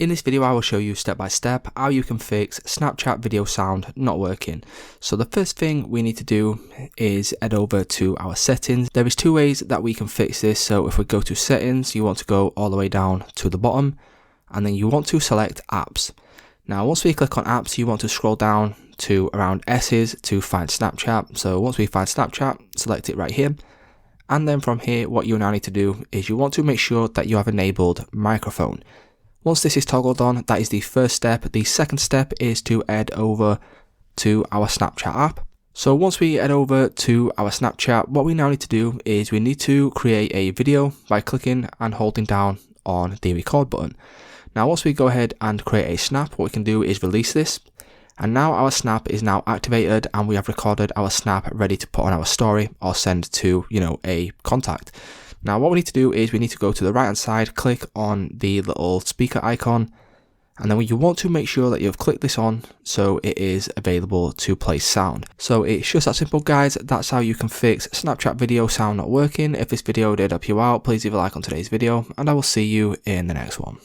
In this video I will show you step by step how you can fix Snapchat video sound not working. So the first thing we need to do is head over to our settings. There is two ways that we can fix this. So if we go to settings, you want to go all the way down to the bottom and then you want to select apps. Now once we click on apps, you want to scroll down to around S's to find Snapchat. So once we find Snapchat, select it right here. And then from here, what you now need to do is you want to make sure that you have enabled microphone. Once this is toggled on, that is the first step. The second step is to head over to our Snapchat app. So once we head over to our Snapchat, what we now need to do is we need to create a video by clicking and holding down on the record button. Now once we go ahead and create a snap, what we can do is release this. And now our snap is now activated and we have recorded our snap ready to put on our story or send to, a contact. Now what we need to do is we need to go to the right hand side, click on the little speaker icon, and then you want to make sure that you've clicked this on so it is available to play sound. So it's just that simple, guys. That's how you can fix Snapchat video sound not working. If this video did help you out, please leave a like on today's video and I will see you in the next one.